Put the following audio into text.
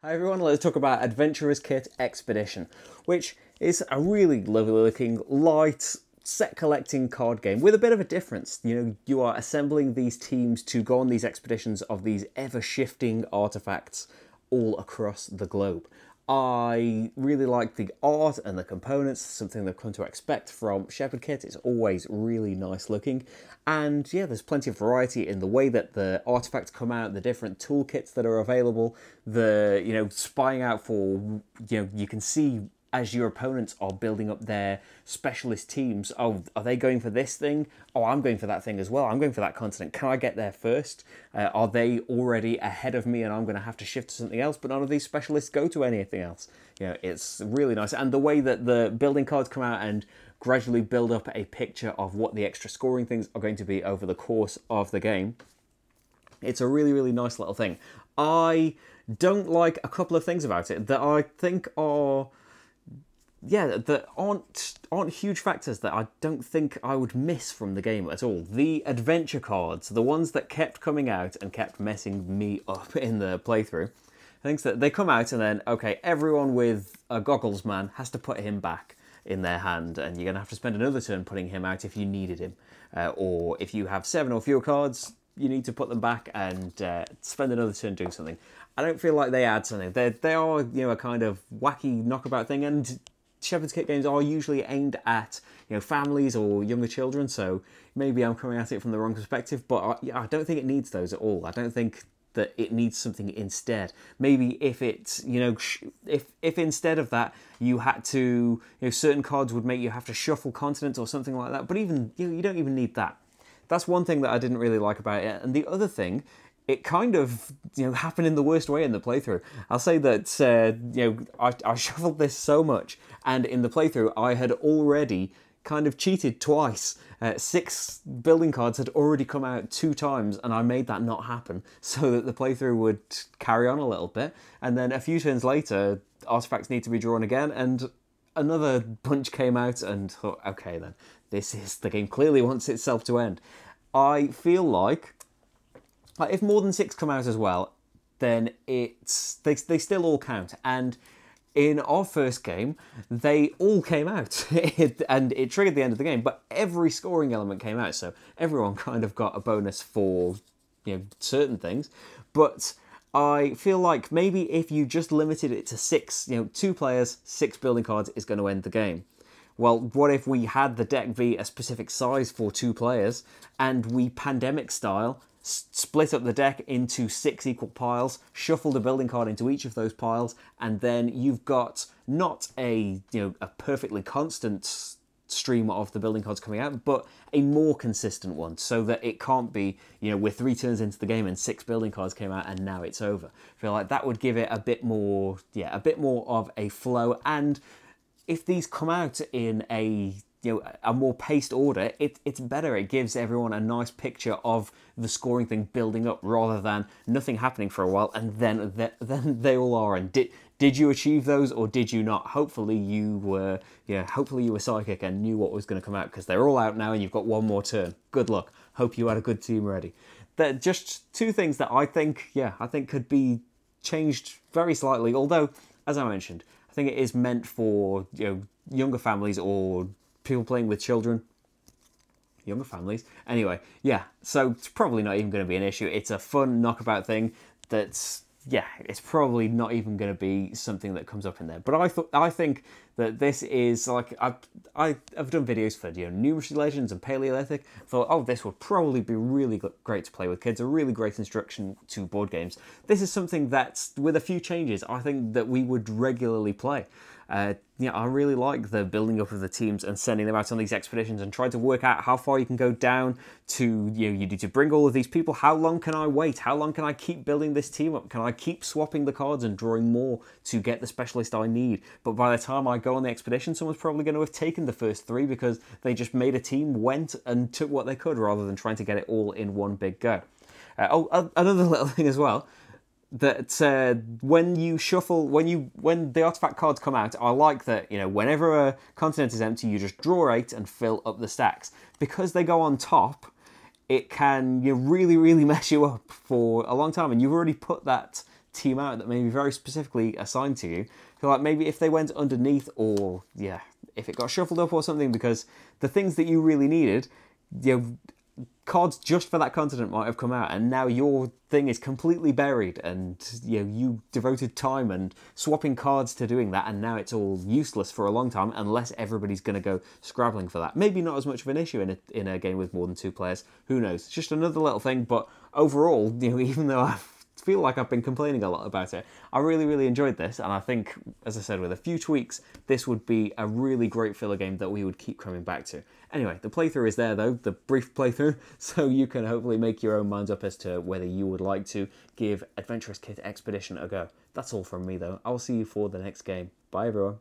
Hi everyone, let's talk about Adventurer's Kit Expedition, which is a really lovely looking, light, set collecting card game with a bit of a difference. You are assembling these teams to go on these expeditions of these ever-shifting artifacts all across the globe. I really like the art and the components, something they've come to expect from Shepherd Kit. It's always really nice looking. And yeah, there's plenty of variety in the way that the artifacts come out, the different toolkits that are available, the, spying out for, you can see as your opponents are building up their specialist teams. Oh, are they going for this thing? Oh, I'm going for that thing as well. I'm going for that continent. Can I get there first? Are they already ahead of me and I'm going to have to shift to something else? But none of these specialists go to anything else. It's really nice. And the way that the building cards come out and gradually build up a picture of what the extra scoring things are going to be over the course of the game. It's a really, really nice little thing. I don't like a couple of things about it that I think are... that aren't huge factors that I don't think I would miss from the game at all. The adventure cards, the ones that kept coming out and kept messing me up in the playthrough, things that they come out and then, okay, everyone with a goggles man has to put him back in their hand, and you're going to have to spend another turn putting him out if you needed him. Or if you have 7 or fewer cards, you need to put them back and spend another turn doing something. I don't feel like they add something. They are, a kind of wacky knockabout thing, and Shepherd's Kit games are usually aimed at families or younger children, so maybe I'm coming at it from the wrong perspective, but I don't think it needs those at all. I don't think that it needs something instead. Maybe if it's, if instead of that you had to, certain cards would make you have to shuffle continents or something like that, but even, you don't even need that. That's one thing that I didn't really like about it. And the other thing, it kind of, happened in the worst way in the playthrough. I'll say that, I shuffled this so much, and in the playthrough I had already kind of cheated twice. 6 building cards had already come out 2 times, and I made that not happen so that the playthrough would carry on a little bit. And then a few turns later, artifacts need to be drawn again, and another bunch came out, and thought, okay then, the game clearly wants itself to end. I feel like if more than 6 come out as well, then they still all count. And in our first game, they all came out, and it triggered the end of the game, but every scoring element came out, so everyone kind of got a bonus for, certain things. But I feel like maybe if you just limited it to 6, 2 players, 6 building cards is going to end the game. Well, what if we had the deck be a specific size for 2 players, and we pandemic style split up the deck into 6 equal piles, shuffled a building card into each of those piles, and then you've got not a perfectly constant stream of the building cards coming out, but a more consistent one, so that it can't be, we're 3 turns into the game and 6 building cards came out and now it's over. I feel like that would give it a bit more of a flow. And if these come out in a more paced order, it's better. It gives everyone a nice picture of the scoring thing building up, rather than nothing happening for a while and then they all are. And did you achieve those or did you not? Hopefully you were psychic and knew what was going to come out, because they're all out now and you've got one more turn. Good luck. Hope you had a good team ready. They're just 2 things that I think could be changed very slightly. Although, as I mentioned, I think it is meant for younger families or people playing with children. Younger families. Anyway, yeah, so it's probably not even going to be an issue. It's a fun knockabout thing that's, it's probably not even going to be something that comes up in there. But I think that this is, like, I've done videos for Numeracy Legends and Paleolithic. Thought, oh, this would probably be really great to play with kids, a really great introduction to board games. This is something that's, with a few changes, I think that we would regularly play. I really like the building up of the teams and sending them out on these expeditions and trying to work out how far you can go down to, you need to bring all of these people. How long can I wait? How long can I keep building this team up? Can I keep swapping the cards and drawing more to get the specialist I need? But by the time I go on the expedition, someone's probably going to have taken the first 3 because they just made a team, went and took what they could, rather than trying to get it all in one big go. Another little thing as well, that when you shuffle, when the artifact cards come out, I like that, whenever a continent is empty, you just draw 8 and fill up the stacks. Because they go on top, it can really, really mess you up for a long time, and you've already put that team out that may be very specifically assigned to you. So like maybe if they went underneath, or yeah, if it got shuffled up or something, because the things that you really needed, you know, cards just for that continent might have come out, and now your thing is completely buried, and you know, you devoted time and swapping cards to doing that, and now it's all useless for a long time unless everybody's going to go scrabbling for that. Maybe not as much of an issue in a game with more than 2 players. Who knows? It's just another little thing, but overall, you know, even though I feel like I've been complaining a lot about it, I really enjoyed this, and I think, as I said, with a few tweaks, this would be a really great filler game that we would keep coming back to. Anyway, the playthrough is there though, the brief playthrough, so you can hopefully make your own minds up as to whether you would like to give Adventurous Kit Expedition a go. That's all from me though. I'll see you for the next game. Bye everyone.